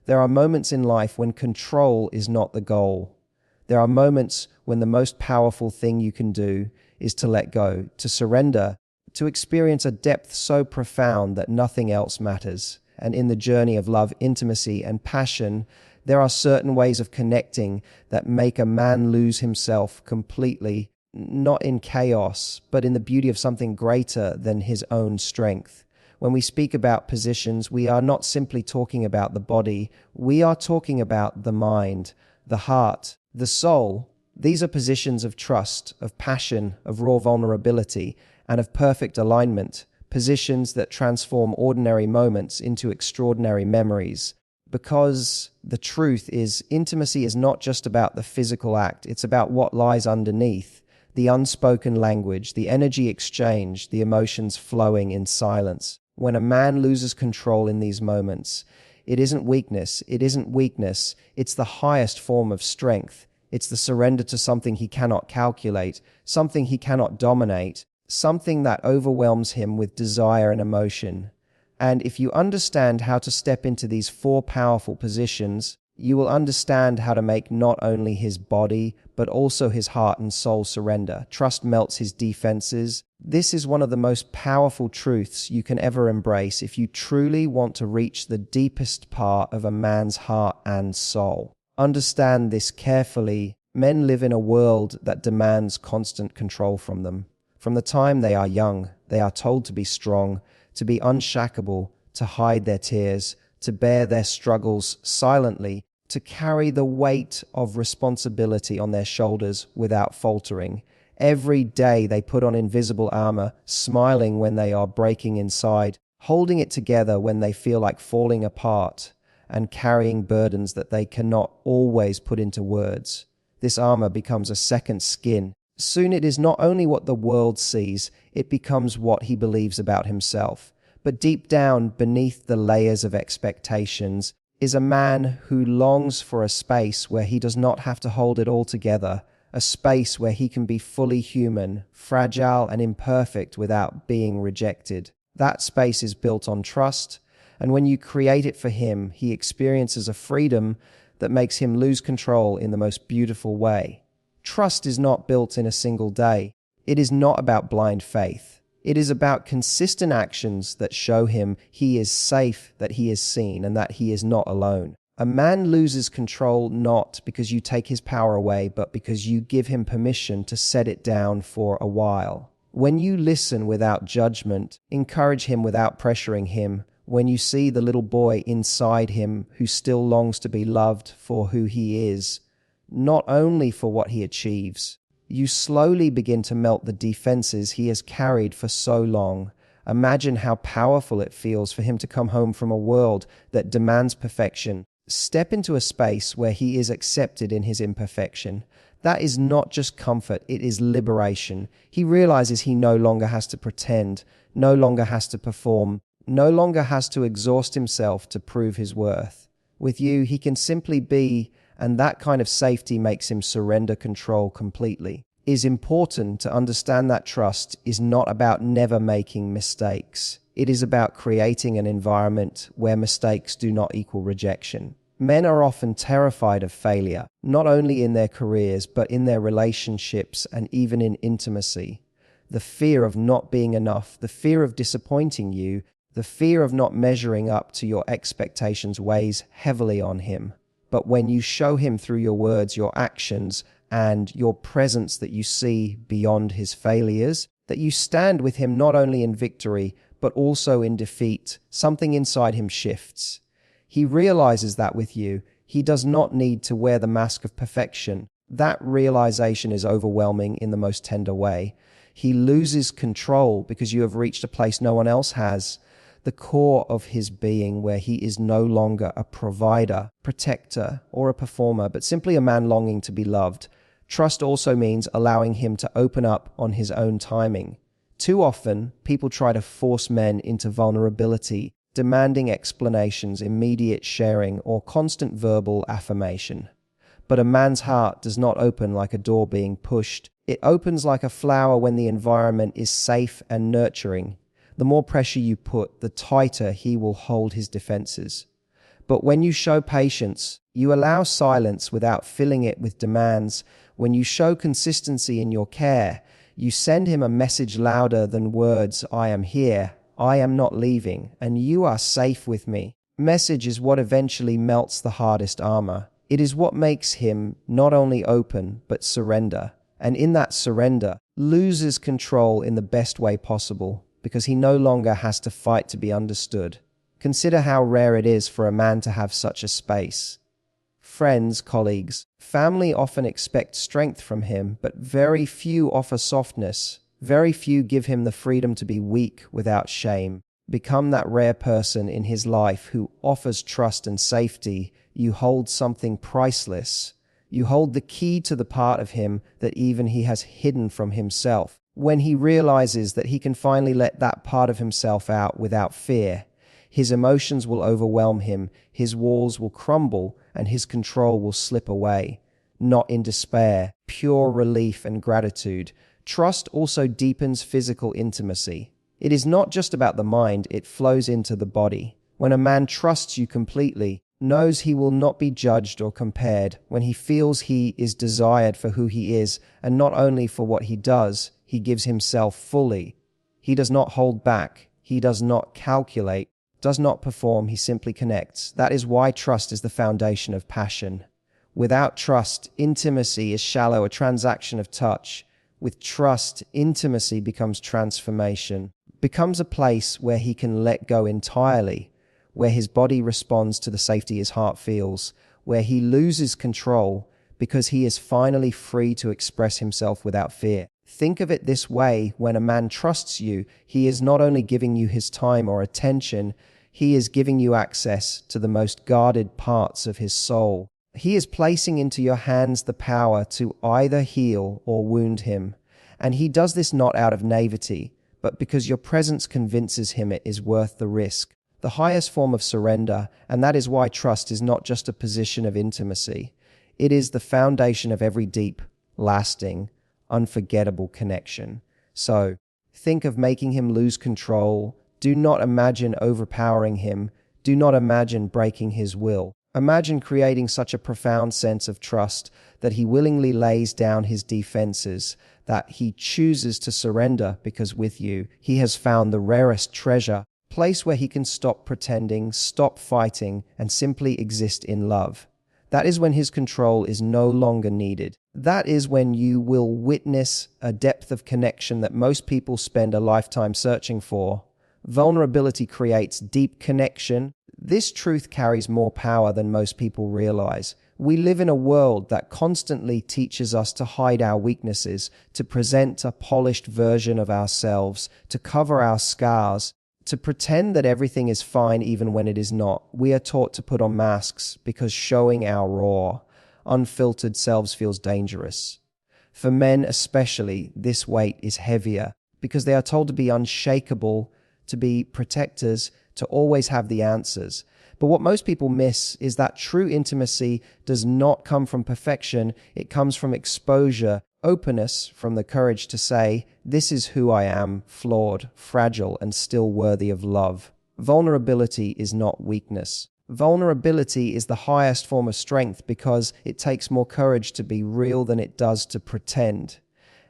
There are moments in life when control is not the goal. There are moments when the most powerful thing you can do is to let go, to surrender, to experience a depth so profound that nothing else matters. And in the journey of love, intimacy, and passion, there are certain ways of connecting that make a man lose himself completely, not in chaos, but in the beauty of something greater than his own strength. When we speak about positions, we are not simply talking about the body, we are talking about the mind, the heart, the soul. These are positions of trust, of passion, of raw vulnerability, and of perfect alignment, positions that transform ordinary moments into extraordinary memories. Because the truth is, intimacy is not just about the physical act, it's about what lies underneath, the unspoken language, the energy exchange, the emotions flowing in silence. When a man loses control in these moments, it isn't weakness, it's the highest form of strength. It's the surrender to something he cannot calculate, something he cannot dominate, something that overwhelms him with desire and emotion. And if you understand how to step into these four powerful positions, you will understand how to make not only his body, but also his heart and soul surrender. Trust melts his defenses. This is one of the most powerful truths you can ever embrace if you truly want to reach the deepest part of a man's heart and soul. Understand this carefully. Men live in a world that demands constant control from them. From the time they are young, they are told to be strong, to be unshakable, to hide their tears, to bear their struggles silently, to carry the weight of responsibility on their shoulders without faltering. Every day they put on invisible armor, smiling when they are breaking inside, holding it together when they feel like falling apart, and carrying burdens that they cannot always put into words. This armor becomes a second skin. Soon it is not only what the world sees, it becomes what he believes about himself. But deep down, beneath the layers of expectations, is a man who longs for a space where he does not have to hold it all together, a space where he can be fully human, fragile and imperfect without being rejected. That space is built on trust, and when you create it for him, he experiences a freedom that makes him lose control in the most beautiful way. Trust is not built in a single day. It is not about blind faith. It is about consistent actions that show him he is safe, that he is seen, and that he is not alone. A man loses control not because you take his power away, but because you give him permission to set it down for a while. When you listen without judgment, encourage him without pressuring him, when you see the little boy inside him who still longs to be loved for who he is, not only for what he achieves, you slowly begin to melt the defenses he has carried for so long. Imagine how powerful it feels for him to come home from a world that demands perfection. Step into a space where he is accepted in his imperfection. That is not just comfort, it is liberation. He realizes he no longer has to pretend, no longer has to perform, no longer has to exhaust himself to prove his worth. With you, he can simply be, and that kind of safety makes him surrender control completely. It is important to understand that trust is not about never making mistakes. It is about creating an environment where mistakes do not equal rejection. Men are often terrified of failure, not only in their careers, but in their relationships and even in intimacy. The fear of not being enough, the fear of disappointing you, the fear of not measuring up to your expectations weighs heavily on him. But when you show him through your words, your actions, and your presence that you see beyond his failures, that you stand with him not only in victory, but also in defeat, something inside him shifts. He realizes that with you, he does not need to wear the mask of perfection. That realization is overwhelming in the most tender way. He loses control because you have reached a place no one else has. The core of his being, where he is no longer a provider, protector, or a performer, but simply a man longing to be loved. Trust also means allowing him to open up on his own timing. Too often, people try to force men into vulnerability, demanding explanations, immediate sharing, or constant verbal affirmation. But a man's heart does not open like a door being pushed. It opens like a flower when the environment is safe and nurturing. The more pressure you put, the tighter he will hold his defenses. But when you show patience, you allow silence without filling it with demands. When you show consistency in your care, you send him a message louder than words: I am here, I am not leaving, and you are safe with me. Message is what eventually melts the hardest armor. It is what makes him not only open, but surrender. And in that surrender, loses control in the best way possible, because he no longer has to fight to be understood. Consider how rare it is for a man to have such a space. Friends, colleagues, family often expect strength from him, but very few offer softness. Very few give him the freedom to be weak without shame. Become that rare person in his life who offers trust and safety. You hold something priceless. You hold the key to the part of him that even he has hidden from himself. When he realizes that he can finally let that part of himself out without fear, his emotions will overwhelm him, his walls will crumble, and his control will slip away. Not in despair, pure relief and gratitude. Trust also deepens physical intimacy. It is not just about the mind, it flows into the body. When a man trusts you completely, knows he will not be judged or compared, when he feels he is desired for who he is, and not only for what he does, he gives himself fully. He does not hold back, he does not calculate, does not perform, he simply connects. That is why trust is the foundation of passion. Without trust, intimacy is shallow, a transaction of touch. With trust, intimacy becomes transformation, becomes a place where he can let go entirely, where his body responds to the safety his heart feels, where he loses control because he is finally free to express himself without fear. Think of it this way: when a man trusts you, he is not only giving you his time or attention, he is giving you access to the most guarded parts of his soul. He is placing into your hands the power to either heal or wound him. And he does this not out of naivety, but because your presence convinces him it is worth the risk. The highest form of surrender, and that is why trust is not just a position of intimacy. It is the foundation of every deep, lasting, unforgettable connection. So, think of making him lose control. Do not imagine overpowering him. Do not imagine breaking his will. Imagine creating such a profound sense of trust that he willingly lays down his defenses, that he chooses to surrender because with you, he has found the rarest treasure, place where he can stop pretending, stop fighting, and simply exist in love. That is when his control is no longer needed. That is when you will witness a depth of connection that most people spend a lifetime searching for. Vulnerability creates deep connection. This truth carries more power than most people realize. We live in a world that constantly teaches us to hide our weaknesses, to present a polished version of ourselves, to cover our scars, to pretend that everything is fine even when it is not. We are taught to put on masks because showing our raw, unfiltered selves feels dangerous. For men especially, this weight is heavier because they are told to be unshakable, to be protectors, to always have the answers. But what most people miss is that true intimacy does not come from perfection. It comes from exposure, openness, from the courage to say, this is who I am, flawed, fragile, and still worthy of love. Vulnerability is not weakness. Vulnerability is the highest form of strength because it takes more courage to be real than it does to pretend.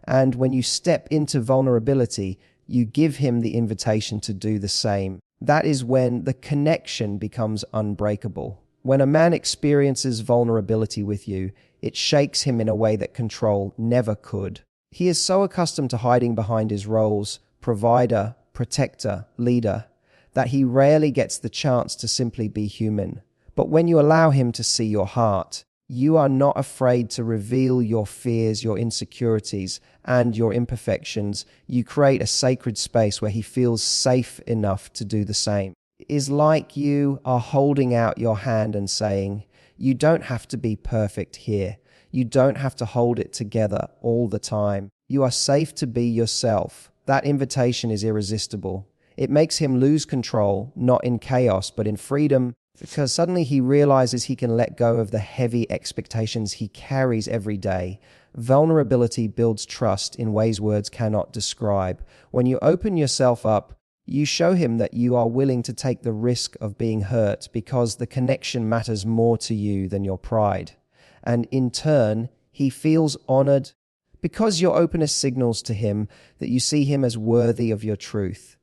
And when you step into vulnerability, you give him the invitation to do the same. That is when the connection becomes unbreakable. When a man experiences vulnerability with you, it shakes him in a way that control never could. He is so accustomed to hiding behind his roles, provider, protector, leader, that he rarely gets the chance to simply be human. But when you allow him to see your heart, you are not afraid to reveal your fears, your insecurities, and your imperfections. You create a sacred space where he feels safe enough to do the same. It is like you are holding out your hand and saying, you don't have to be perfect here. You don't have to hold it together all the time. You are safe to be yourself. That invitation is irresistible. It makes him lose control, not in chaos, but in freedom, because suddenly he realizes he can let go of the heavy expectations he carries every day. Vulnerability builds trust in ways words cannot describe. When you open yourself up, You show him that you are willing to take the risk of being hurt because the connection matters more to you than your pride. And in turn, he feels honored because your openness signals to him that you see him as worthy of your truth.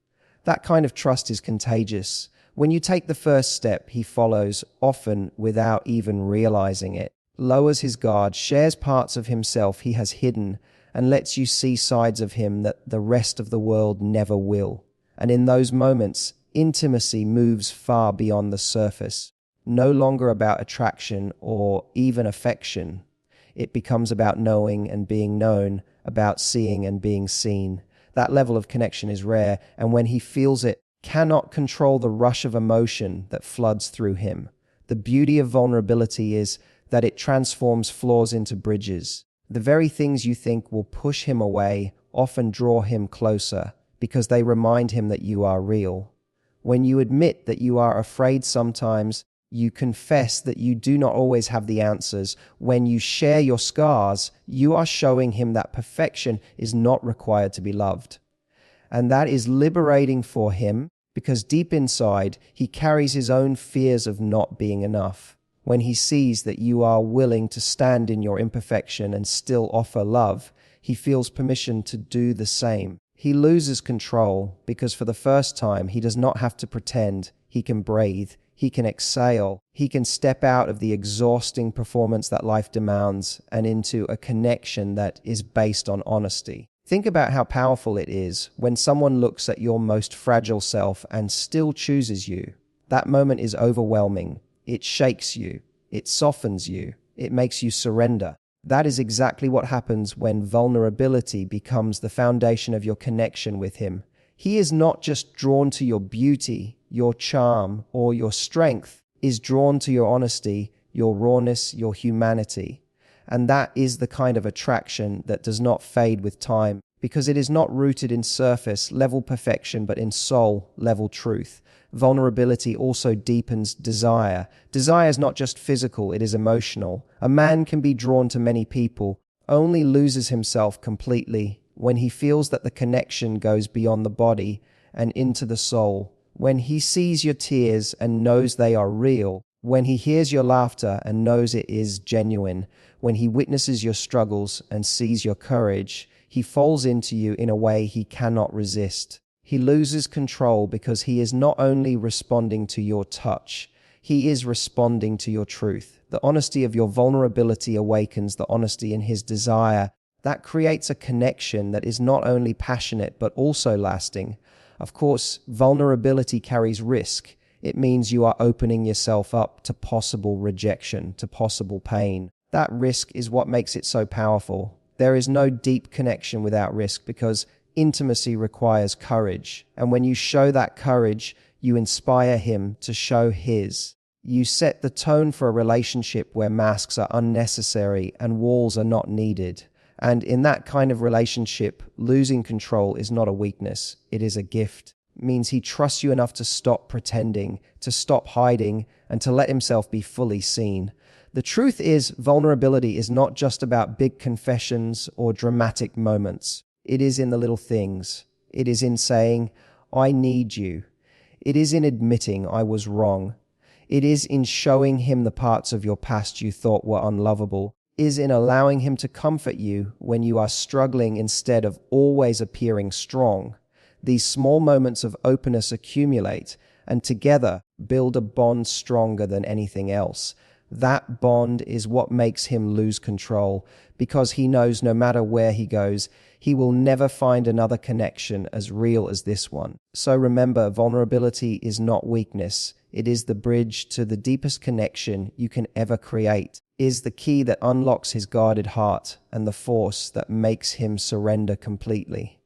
That kind of trust is contagious. When you take the first step, he follows, often without even realizing it, lowers his guard, shares parts of himself he has hidden, and lets you see sides of him that the rest of the world never will. And in those moments, intimacy moves far beyond the surface, no longer about attraction or even affection. It becomes about knowing and being known, about seeing and being seen. That level of connection is rare, and when he feels it, cannot control the rush of emotion that floods through him. The beauty of vulnerability is that it transforms flaws into bridges. The very things you think will push him away often draw him closer, because they remind him that you are real. When you admit that you are afraid sometimes, you confess that you do not always have the answers. When you share your scars, you are showing him that perfection is not required to be loved. And that is liberating for him, because deep inside, he carries his own fears of not being enough. When he sees that you are willing to stand in your imperfection and still offer love, he feels permission to do the same. He loses control because for the first time, he does not have to pretend. He can breathe. He can exhale. He can step out of the exhausting performance that life demands and into a connection that is based on honesty. Think about how powerful it is when someone looks at your most fragile self and still chooses you. That moment is overwhelming. It shakes you. It softens you. It makes you surrender. That is exactly what happens when vulnerability becomes the foundation of your connection with him. He is not just drawn to your beauty, your charm, or your strength, is drawn to your honesty, your rawness, your humanity. And that is the kind of attraction that does not fade with time, because it is not rooted in surface-level perfection, but in soul-level truth. Vulnerability also deepens desire. Desire is not just physical, it is emotional. A man can be drawn to many people, only loses himself completely when he feels that the connection goes beyond the body and into the soul. When he sees your tears and knows they are real. When he hears your laughter and knows it is genuine. When he witnesses your struggles and sees your courage, he falls into you in a way he cannot resist. He loses control because he is not only responding to your touch, he is responding to your truth. The honesty of your vulnerability awakens the honesty in his desire. That creates a connection that is not only passionate but also lasting. Of course, vulnerability carries risk. It means you are opening yourself up to possible rejection, to possible pain. That risk is what makes it so powerful. There is no deep connection without risk because intimacy requires courage. And when you show that courage, you inspire him to show his. You set the tone for a relationship where masks are unnecessary and walls are not needed. And in that kind of relationship, losing control is not a weakness. It is a gift. It means he trusts you enough to stop pretending, to stop hiding, and to let himself be fully seen. The truth is, vulnerability is not just about big confessions or dramatic moments. It is in the little things. It is in saying, I need you. It is in admitting I was wrong. It is in showing him the parts of your past you thought were unlovable. It is in allowing him to comfort you when you are struggling instead of always appearing strong. These small moments of openness accumulate and together build a bond stronger than anything else. That bond is what makes him lose control, because he knows no matter where he goes, he will never find another connection as real as this one. So remember, vulnerability is not weakness. It is the bridge to the deepest connection you can ever create. It is the key that unlocks his guarded heart and the force that makes him surrender completely.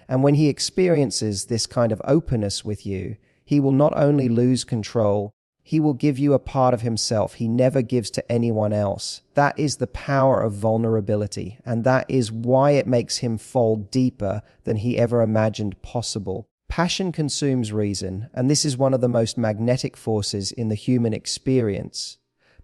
And when he experiences this kind of openness with you, he will not only lose control, he will give you a part of himself he never gives to anyone else. That is the power of vulnerability, and that is why it makes him fall deeper than he ever imagined possible. Passion consumes reason, and this is one of the most magnetic forces in the human experience.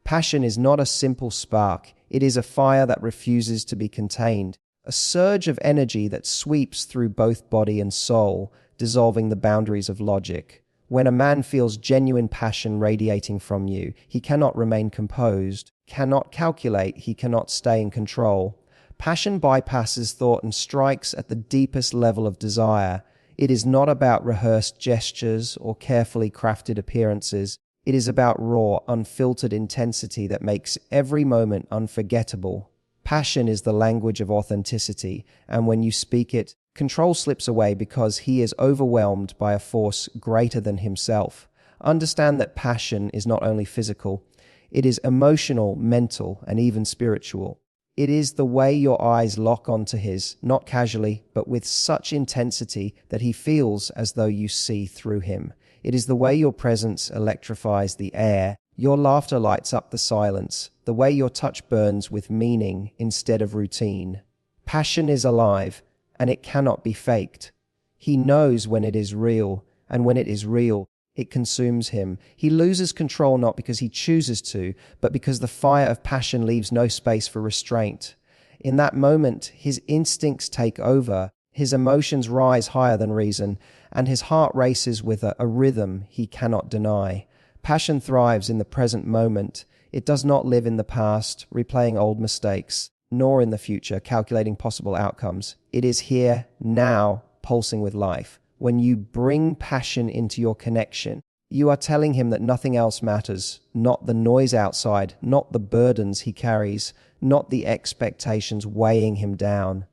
Passion is not a simple spark. It is a fire that refuses to be contained, a surge of energy that sweeps through both body and soul, dissolving the boundaries of logic. When a man feels genuine passion radiating from you, he cannot remain composed, cannot calculate, he cannot stay in control. Passion bypasses thought and strikes at the deepest level of desire. It is not about rehearsed gestures or carefully crafted appearances. It is about raw, unfiltered intensity that makes every moment unforgettable. Passion is the language of authenticity, and when you speak it, control slips away because he is overwhelmed by a force greater than himself. Understand that passion is not only physical, it is emotional, mental, and even spiritual. It is the way your eyes lock onto his, not casually, but with such intensity that he feels as though you see through him. It is the way your presence electrifies the air, your laughter lights up the silence, the way your touch burns with meaning instead of routine. Passion is alive, and it cannot be faked. He knows when it is real, and when it is real, it consumes him. He loses control not because he chooses to, but because the fire of passion leaves no space for restraint. In that moment, his instincts take over, his emotions rise higher than reason, and his heart races with a rhythm he cannot deny. Passion thrives in the present moment. It does not live in the past, replaying old mistakes, nor in the future, calculating possible outcomes. It is here, now, pulsing with life. When you bring passion into your connection, you are telling him that nothing else matters, not the noise outside, not the burdens he carries, not the expectations weighing him down.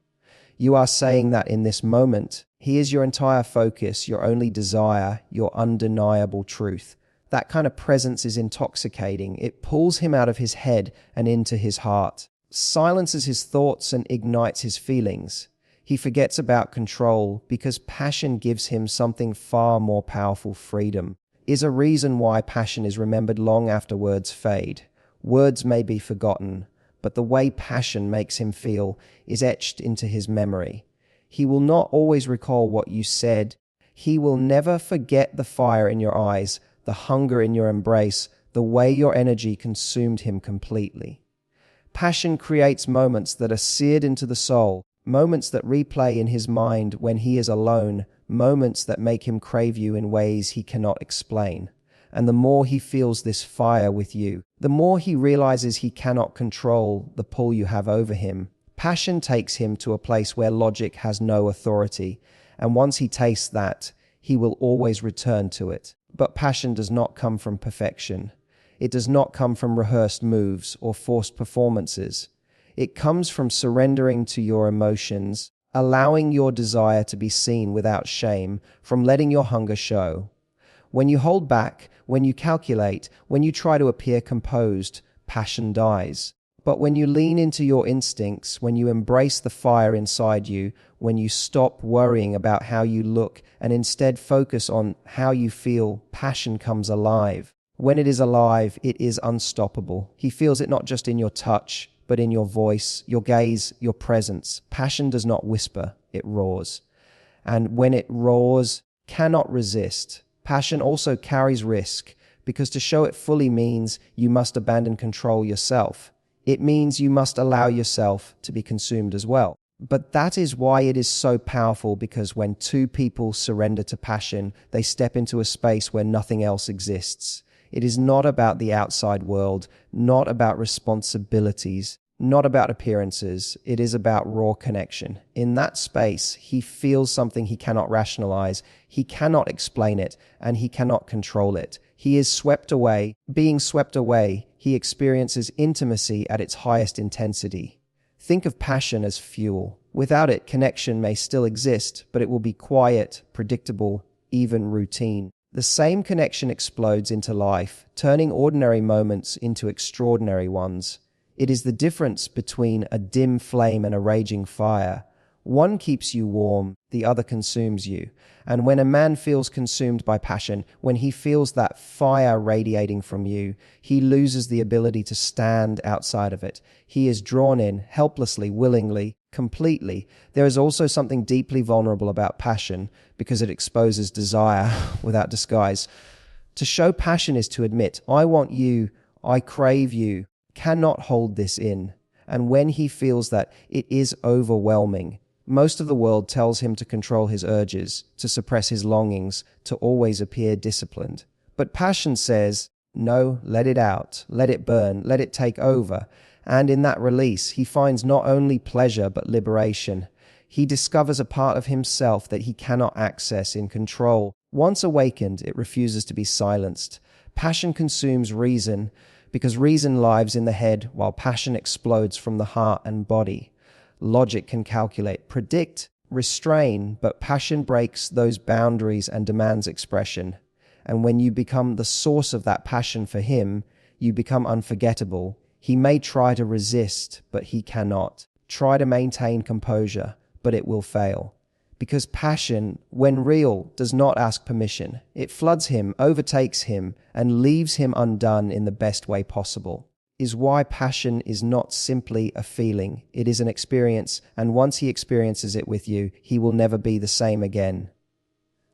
You are saying that in this moment, he is your entire focus, your only desire, your undeniable truth. That kind of presence is intoxicating. It pulls him out of his head and into his heart, silences his thoughts and ignites his feelings. He forgets about control because passion gives him something far more powerful. Freedom is a reason why passion is remembered long after words fade. Words may be forgotten, but the way passion makes him feel is etched into his memory. He will not always recall what you said. He will never forget the fire in your eyes, the hunger in your embrace, the way your energy consumed him completely. Passion creates moments that are seared into the soul, moments that replay in his mind when he is alone, moments that make him crave you in ways he cannot explain. And the more he feels this fire with you, the more he realizes he cannot control the pull you have over him. Passion takes him to a place where logic has no authority, and once he tastes that, he will always return to it. But passion does not come from perfection. It does not come from rehearsed moves or forced performances. It comes from surrendering to your emotions, allowing your desire to be seen without shame, from letting your hunger show. When you hold back, when you calculate, when you try to appear composed, passion dies. But when you lean into your instincts, when you embrace the fire inside you, when you stop worrying about how you look and instead focus on how you feel, passion comes alive. When it is alive, it is unstoppable. He feels it not just in your touch, but in your voice, your gaze, your presence. Passion does not whisper, it roars. And when it roars, cannot resist. Passion also carries risk, because to show it fully means you must abandon control yourself. It means you must allow yourself to be consumed as well. But that is why it is so powerful, because when two people surrender to passion, they step into a space where nothing else exists. It is not about the outside world, not about responsibilities, not about appearances. It is about raw connection. In that space, he feels something he cannot rationalize, he cannot explain it, and he cannot control it. He is swept away. Being swept away, he experiences intimacy at its highest intensity. Think of passion as fuel. Without it, connection may still exist, but it will be quiet, predictable, even routine. The same connection explodes into life, turning ordinary moments into extraordinary ones. It is the difference between a dim flame and a raging fire. One keeps you warm, the other consumes you. And when a man feels consumed by passion, when he feels that fire radiating from you, he loses the ability to stand outside of it. He is drawn in, helplessly, willingly, completely. There is also something deeply vulnerable about passion, because it exposes desire without disguise. To show passion is to admit, I want you, I crave you, cannot hold this in. And when he feels that, it is overwhelming. Most of the world tells him to control his urges, to suppress his longings, to always appear disciplined. But passion says, no, let it out, let it burn, let it take over. And in that release, he finds not only pleasure but liberation. He discovers a part of himself that he cannot access in control. Once awakened, it refuses to be silenced. Passion consumes reason, because reason lives in the head while passion explodes from the heart and body. Logic can calculate, predict, restrain, but passion breaks those boundaries and demands expression. And when you become the source of that passion for him, you become unforgettable. He may try to resist, but he cannot. Try to maintain composure, but it will fail. Because passion, when real, does not ask permission. It floods him, overtakes him, and leaves him undone in the best way possible. Is why passion is not simply a feeling. It is an experience, and once he experiences it with you, he will never be the same again.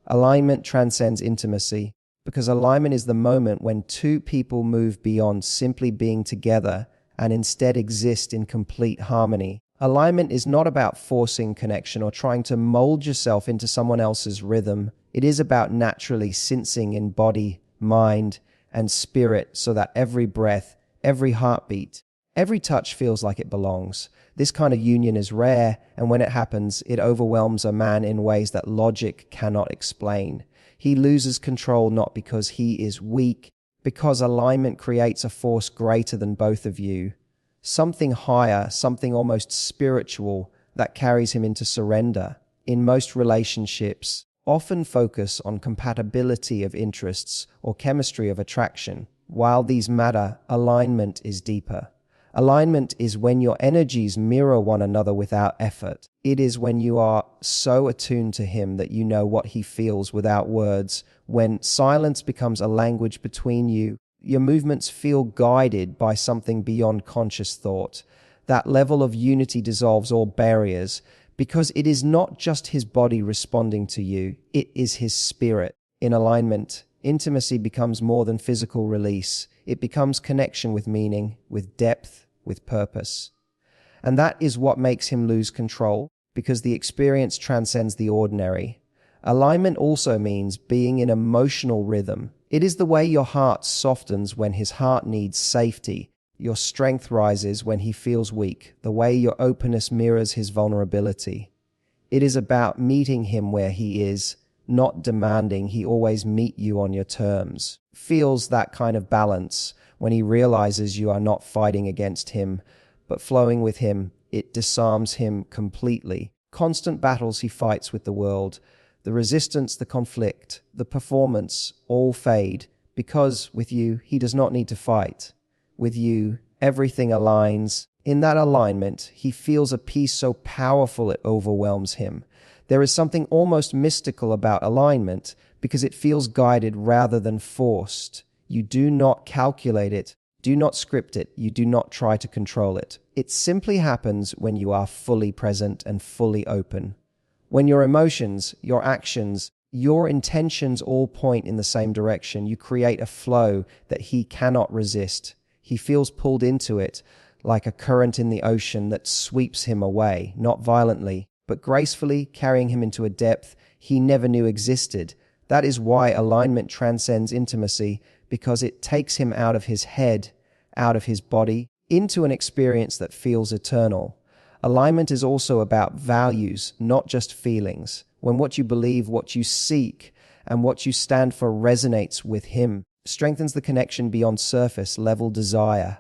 Alignment transcends intimacy, because alignment is the moment when two people move beyond simply being together and instead exist in complete harmony. Alignment is not about forcing connection or trying to mold yourself into someone else's rhythm. It is about naturally sensing in body, mind, and spirit so that every breath, every heartbeat, every touch feels like it belongs. This kind of union is rare, and when it happens, it overwhelms a man in ways that logic cannot explain. He loses control not because he is weak, because alignment creates a force greater than both of you. Something higher, something almost spiritual that carries him into surrender. In most relationships, often focus on compatibility of interests or chemistry of attraction. While these matter, alignment is deeper. Alignment is when your energies mirror one another without effort. It is when you are so attuned to him that you know what he feels without words. When silence becomes a language between you, your movements feel guided by something beyond conscious thought. That level of unity dissolves all barriers, because it is not just his body responding to you, it is his spirit. In alignment, intimacy becomes more than physical release. It becomes connection with meaning, with depth, with purpose. And that is what makes him lose control, because the experience transcends the ordinary. Alignment also means being in emotional rhythm. It is the way your heart softens when his heart needs safety. Your strength rises when he feels weak, the way your openness mirrors his vulnerability. It is about meeting him where he is, not demanding he always meet you on your terms. Feels that kind of balance when he realizes you are not fighting against him, but flowing with him. It disarms him completely. Constant battles he fights with the world, the resistance, the conflict, the performance, all fade, because with you, he does not need to fight. With you, everything aligns. In that alignment, he feels a peace so powerful it overwhelms him. There is something almost mystical about alignment, because it feels guided rather than forced. You do not calculate it, do not script it, you do not try to control it. It simply happens when you are fully present and fully open. When your emotions, your actions, your intentions all point in the same direction, you create a flow that he cannot resist. He feels pulled into it, like a current in the ocean that sweeps him away, not violently, but gracefully, carrying him into a depth he never knew existed. That is why alignment transcends intimacy, because it takes him out of his head, out of his body, into an experience that feels eternal. Alignment is also about values, not just feelings. When what you believe, what you seek, and what you stand for resonates with him, strengthens the connection beyond surface level desire.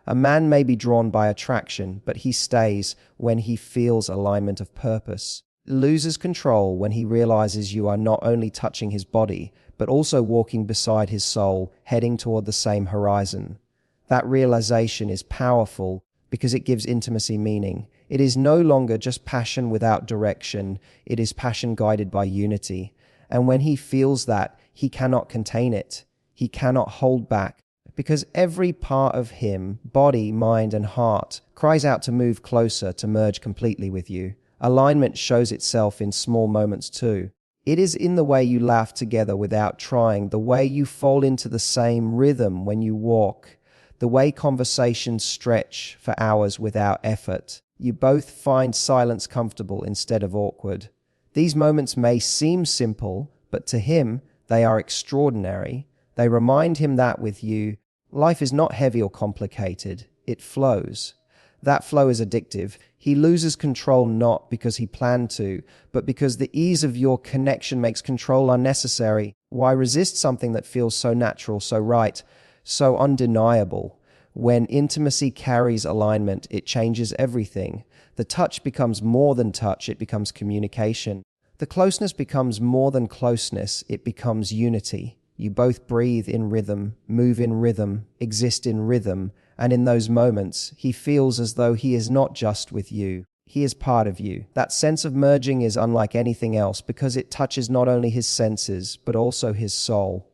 A man may be drawn by attraction, but he stays when he feels alignment of purpose. Loses control when he realizes you are not only touching his body, but also walking beside his soul, heading toward the same horizon. That realization is powerful because it gives intimacy meaning. It is no longer just passion without direction. It is passion guided by unity. And when he feels that, he cannot contain it. He cannot hold back, because every part of him, body, mind, and heart, cries out to move closer, to merge completely with you. Alignment shows itself in small moments too. It is in the way you laugh together without trying, the way you fall into the same rhythm when you walk, the way conversations stretch for hours without effort. You both find silence comfortable instead of awkward. These moments may seem simple, but to him, they are extraordinary. They remind him that with you, life is not heavy or complicated. It flows. That flow is addictive. He loses control not because he planned to, but because the ease of your connection makes control unnecessary. Why resist something that feels so natural, so right, so undeniable? When intimacy carries alignment, it changes everything. The touch becomes more than touch, it becomes communication. The closeness becomes more than closeness, it becomes unity. You both breathe in rhythm, move in rhythm, exist in rhythm, and in those moments, he feels as though he is not just with you, he is part of you. That sense of merging is unlike anything else because it touches not only his senses, but also his soul.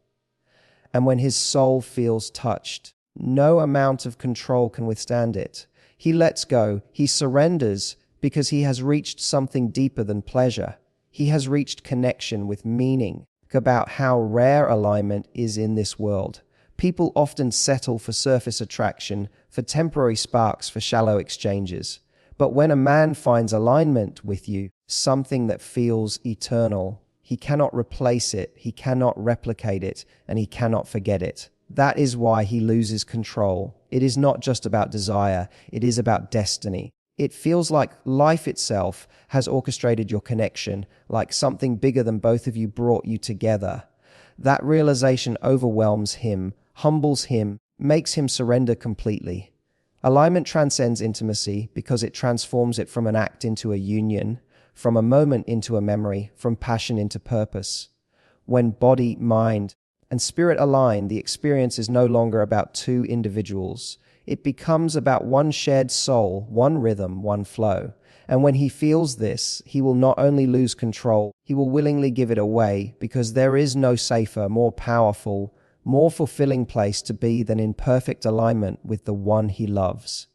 And when his soul feels touched, no amount of control can withstand it. He lets go, he surrenders because he has reached something deeper than pleasure. He has reached connection with meaning. About how rare alignment is in this world. People often settle for surface attraction, for temporary sparks, for shallow exchanges. But when a man finds alignment with you, something that feels eternal, he cannot replace it, he cannot replicate it, and he cannot forget it. That is why he loses control. It is not just about desire, it is about destiny. It feels like life itself has orchestrated your connection, like something bigger than both of you brought you together. That realization overwhelms him, humbles him, makes him surrender completely. Alignment transcends intimacy because it transforms it from an act into a union, from a moment into a memory, from passion into purpose. When body, mind, and spirit align, the experience is no longer about two individuals. It becomes about one shared soul, one rhythm, one flow. And when he feels this, he will not only lose control, he will willingly give it away because there is no safer, more powerful, more fulfilling place to be than in perfect alignment with the one he loves.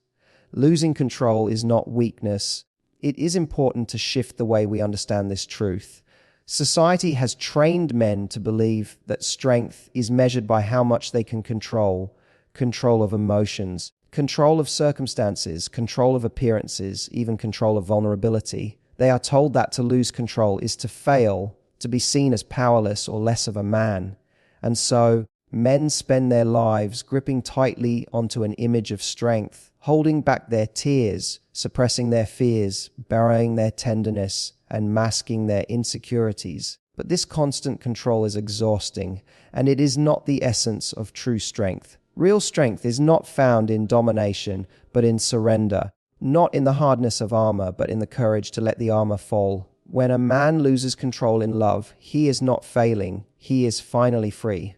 Losing control is not weakness. It is important to shift the way we understand this truth. Society has trained men to believe that strength is measured by how much they can control of emotions, control of circumstances, control of appearances, even control of vulnerability. They are told that to lose control is to fail, to be seen as powerless or less of a man. And so, men spend their lives gripping tightly onto an image of strength, holding back their tears, suppressing their fears, burying their tenderness, and masking their insecurities. But this constant control is exhausting, and it is not the essence of true strength. Real strength is not found in domination, but in surrender, not in the hardness of armor, but in the courage to let the armor fall. When a man loses control in love, he is not failing, he is finally free.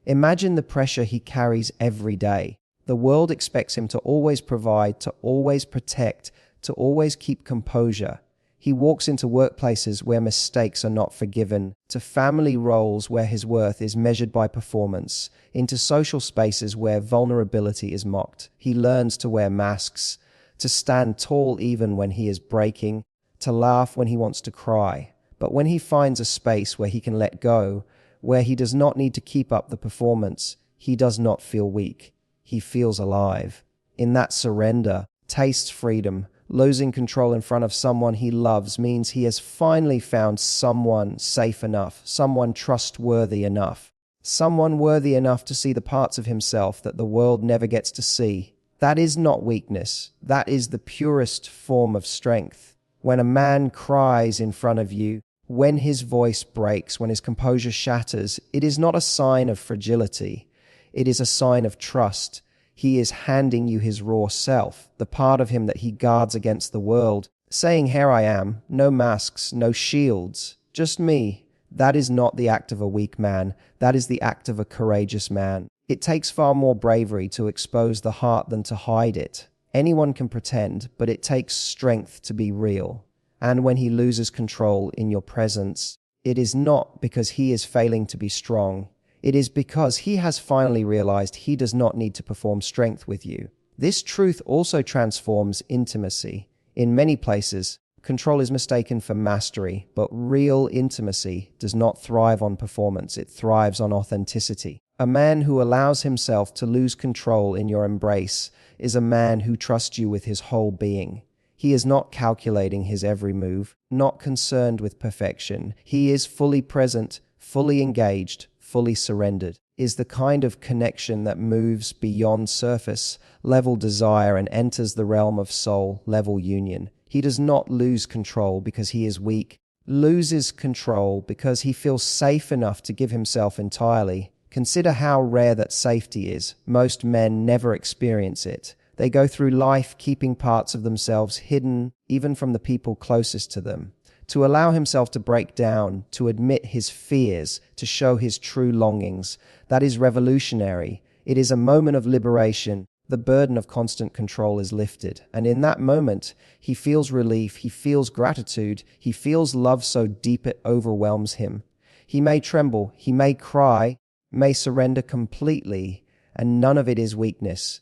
Imagine the pressure he carries every day. The world expects him to always provide, to always protect, to always keep composure. He walks into workplaces where mistakes are not forgiven, to family roles where his worth is measured by performance, into social spaces where vulnerability is mocked. He learns to wear masks, to stand tall even when he is breaking, to laugh when he wants to cry. But when he finds a space where he can let go, where he does not need to keep up the performance, he does not feel weak. He feels alive. In that surrender, tastes freedom. Losing control in front of someone he loves means he has finally found someone safe enough, someone trustworthy enough, someone worthy enough to see the parts of himself that the world never gets to see. That is not weakness. That is the purest form of strength. When a man cries in front of you, when his voice breaks, when his composure shatters, it is not a sign of fragility. It is a sign of trust. He is handing you his raw self, the part of him that he guards against the world, saying, "Here I am, no masks, no shields, just me." That is not the act of a weak man. That is the act of a courageous man. It takes far more bravery to expose the heart than to hide it. Anyone can pretend, but it takes strength to be real. And when he loses control in your presence, it is not because he is failing to be strong. It is because he has finally realized he does not need to perform strength with you. This truth also transforms intimacy. In many places, control is mistaken for mastery, but real intimacy does not thrive on performance, it thrives on authenticity. A man who allows himself to lose control in your embrace is a man who trusts you with his whole being. He is not calculating his every move, not concerned with perfection. He is fully present, fully engaged, fully surrendered. Is the kind of connection that moves beyond surface level desire and enters the realm of soul level union. He does not lose control because he is weak, loses control because he feels safe enough to give himself entirely. Consider how rare that safety is. Most men never experience it. They go through life keeping parts of themselves hidden, even from the people closest to them. To allow himself to break down, to admit his fears, to show his true longings, that is revolutionary. It is a moment of liberation. The burden of constant control is lifted. And in that moment, he feels relief, he feels gratitude, he feels love so deep it overwhelms him. He may tremble, he may cry, may surrender completely, and none of it is weakness.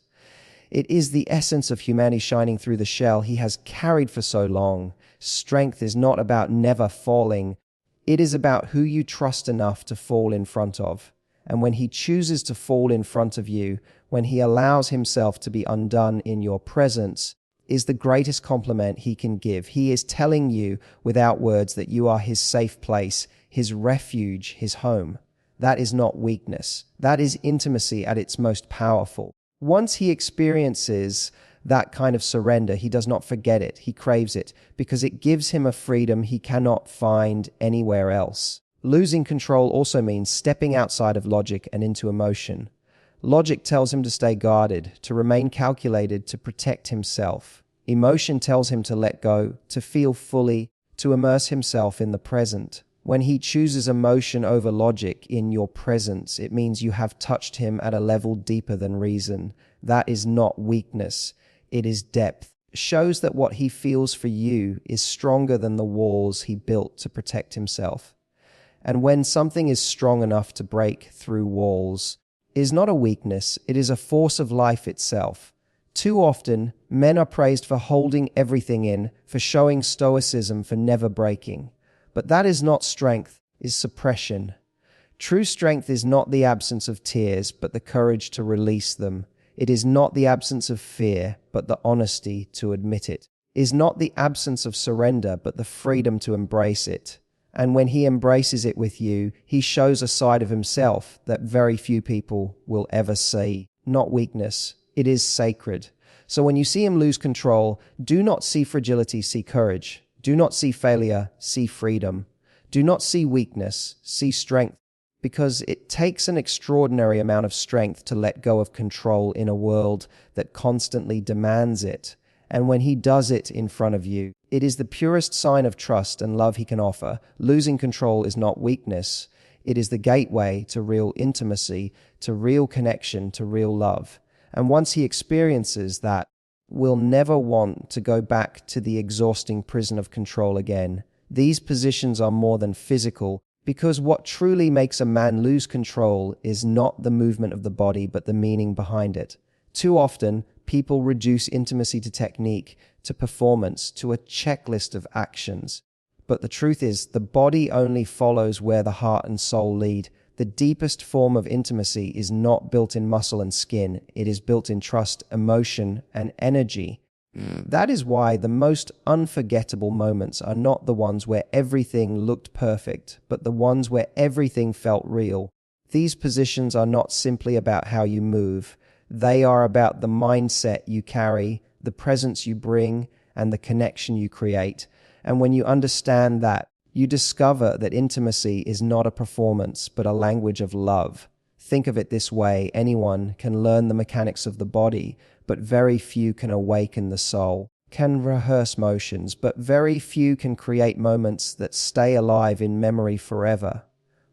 It is the essence of humanity shining through the shell he has carried for so long. Strength is not about never falling. It is about who you trust enough to fall in front of. And when he chooses to fall in front of you, when he allows himself to be undone in your presence, is the greatest compliment he can give. He is telling you without words that you are his safe place, his refuge, his home. That is not weakness. That is intimacy at its most powerful. Once he experiences that kind of surrender, he does not forget it. He craves it because it gives him a freedom he cannot find anywhere else. Losing control also means stepping outside of logic and into emotion. Logic tells him to stay guarded, to remain calculated, to protect himself. Emotion tells him to let go, to feel fully, to immerse himself in the present. When he chooses emotion over logic in your presence, it means you have touched him at a level deeper than reason. That is not weakness. It is depth. It shows that what he feels for you is stronger than the walls he built to protect himself. And when something is strong enough to break through walls, it is not a weakness, it is a force of life itself. Too often, men are praised for holding everything in, for showing stoicism, for never breaking. But that is not strength, is suppression. True strength is not the absence of tears, but the courage to release them. It is not the absence of fear, but the honesty to admit it. It is not the absence of surrender, but the freedom to embrace it. And when he embraces it with you, he shows a side of himself that very few people will ever see. Not weakness, it is sacred. So when you see him lose control, do not see fragility, see courage. Do not see failure, see freedom. Do not see weakness, see strength. Because it takes an extraordinary amount of strength to let go of control in a world that constantly demands it. And when he does it in front of you, it is the purest sign of trust and love he can offer. Losing control is not weakness. It is the gateway to real intimacy, to real connection, to real love. And once he experiences that, will never want to go back to the exhausting prison of control again. These positions are more than physical, because what truly makes a man lose control is not the movement of the body, but the meaning behind it. Too often, people reduce intimacy to technique, to performance, to a checklist of actions. But the truth is, the body only follows where the heart and soul lead. The deepest form of intimacy is not built in muscle and skin. It is built in trust, emotion, and energy. That is why the most unforgettable moments are not the ones where everything looked perfect, but the ones where everything felt real. These positions are not simply about how you move. They are about the mindset you carry, the presence you bring, and the connection you create. And when you understand that, you discover that intimacy is not a performance, but a language of love. Think of it this way: anyone can learn the mechanics of the body, but very few can awaken the soul, can rehearse motions, but very few can create moments that stay alive in memory forever.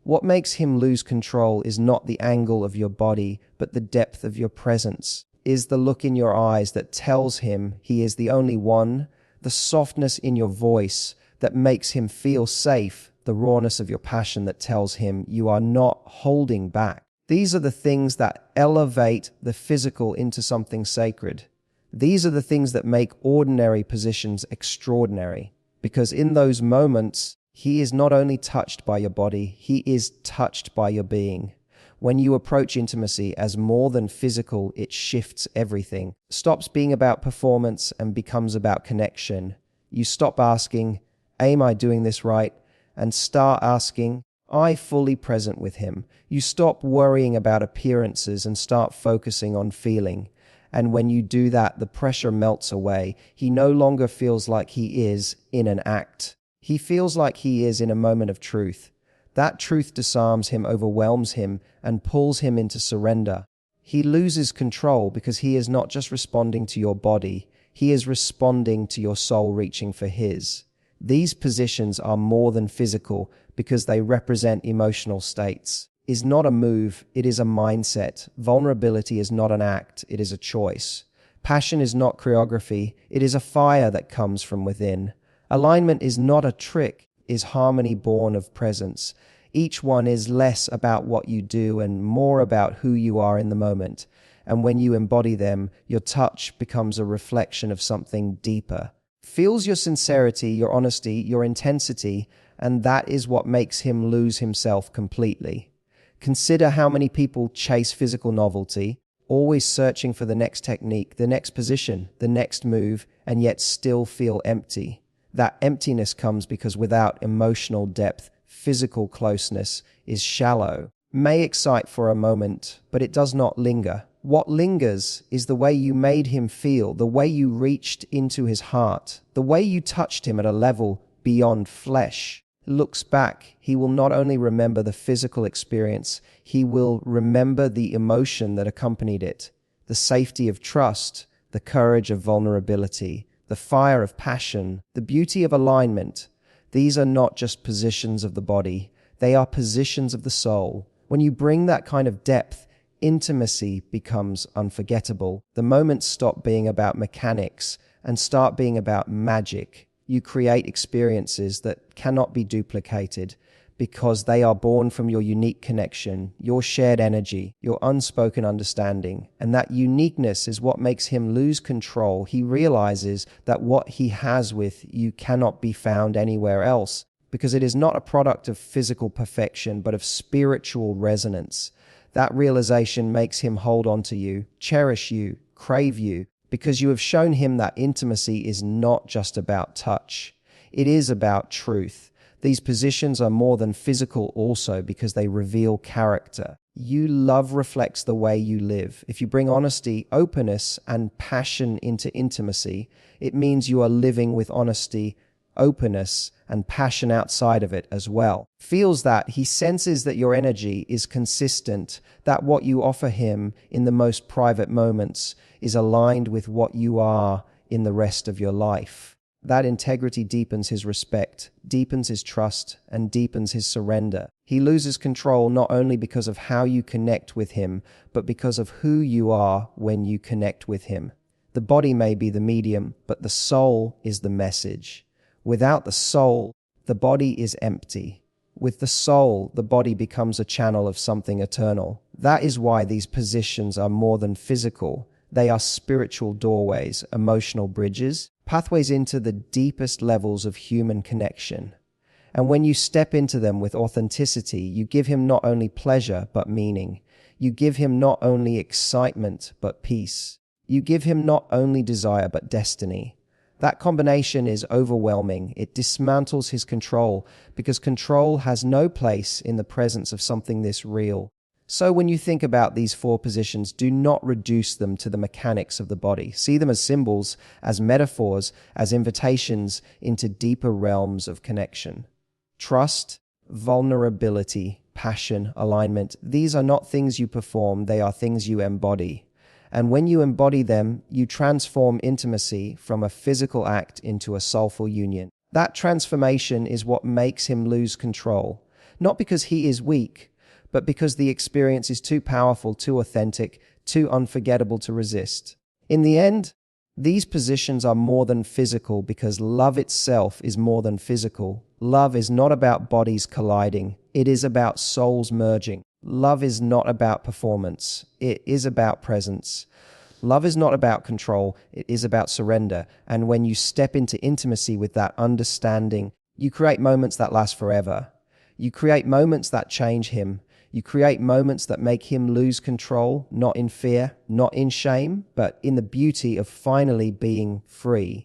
What makes him lose control is not the angle of your body, but the depth of your presence, is the look in your eyes that tells him he is the only one, the softness in your voice that makes him feel safe, the rawness of your passion that tells him you are not holding back. These are the things that elevate the physical into something sacred. These are the things that make ordinary positions extraordinary, because in those moments, he is not only touched by your body, he is touched by your being. When you approach intimacy as more than physical, it shifts everything. Stops being about performance and becomes about connection. You stop asking, am I doing this right? And start asking, am I fully present with him? You stop worrying about appearances and start focusing on feeling. And when you do that, the pressure melts away. He no longer feels like he is in an act. He feels like he is in a moment of truth. That truth disarms him, overwhelms him, and pulls him into surrender. He loses control because he is not just responding to your body, he is responding to your soul reaching for his. These positions are more than physical because they represent emotional states. Is not a move, it is a mindset. Vulnerability is not an act, it is a choice. Passion is not choreography, it is a fire that comes from within. Alignment is not a trick, is harmony born of presence. Each one is less about what you do and more about who you are in the moment. And when you embody them, your touch becomes a reflection of something deeper. Feels your sincerity, your honesty, your intensity, and that is what makes him lose himself completely. Consider how many people chase physical novelty, always searching for the next technique, the next position, the next move, and yet still feel empty. That emptiness comes because without emotional depth, physical closeness is shallow. May excite for a moment, but it does not linger. What lingers is the way you made him feel, the way you reached into his heart, the way you touched him at a level beyond flesh. Looks back, he will not only remember the physical experience, he will remember the emotion that accompanied it, the safety of trust, the courage of vulnerability, the fire of passion, the beauty of alignment. These are not just positions of the body, they are positions of the soul. When you bring that kind of depth, intimacy becomes unforgettable. The moments stop being about mechanics and start being about magic. You create experiences that cannot be duplicated because they are born from your unique connection, your shared energy, your unspoken understanding. And that uniqueness is what makes him lose control. He realizes that what he has with you cannot be found anywhere else because it is not a product of physical perfection, but of spiritual resonance. That realization makes him hold on to you, cherish you, crave you, because you have shown him that intimacy is not just about touch. It is about truth. These positions are more than physical also because they reveal character. You love reflects the way you live. If you bring honesty, openness, and passion into intimacy, it means you are living with honesty, openness, and passion outside of it as well. Feels that he senses that your energy is consistent, that what you offer him in the most private moments is aligned with what you are in the rest of your life. That integrity deepens his respect, deepens his trust, and deepens his surrender. He loses control not only because of how you connect with him, but because of who you are when you connect with him. The body may be the medium, but the soul is the message. Without the soul, the body is empty. With the soul, the body becomes a channel of something eternal. That is why these positions are more than physical. They are spiritual doorways, emotional bridges, pathways into the deepest levels of human connection. And when you step into them with authenticity, you give him not only pleasure, but meaning. You give him not only excitement, but peace. You give him not only desire, but destiny. That combination is overwhelming. It dismantles his control because control has no place in the presence of something this real. So when you think about these four positions, do not reduce them to the mechanics of the body. See them as symbols, as metaphors, as invitations into deeper realms of connection. Trust, vulnerability, passion, alignment. These are not things you perform, they are things you embody. And when you embody them, you transform intimacy from a physical act into a soulful union. That transformation is what makes him lose control. Not because he is weak, but because the experience is too powerful, too authentic, too unforgettable to resist. In the end, these positions are more than physical because love itself is more than physical. Love is not about bodies colliding. It is about souls merging. Love is not about performance. It is about presence. Love is not about control. It is about surrender. And when you step into intimacy with that understanding, you create moments that last forever. You create moments that change him. You create moments that make him lose control, not in fear, not in shame, but in the beauty of finally being free.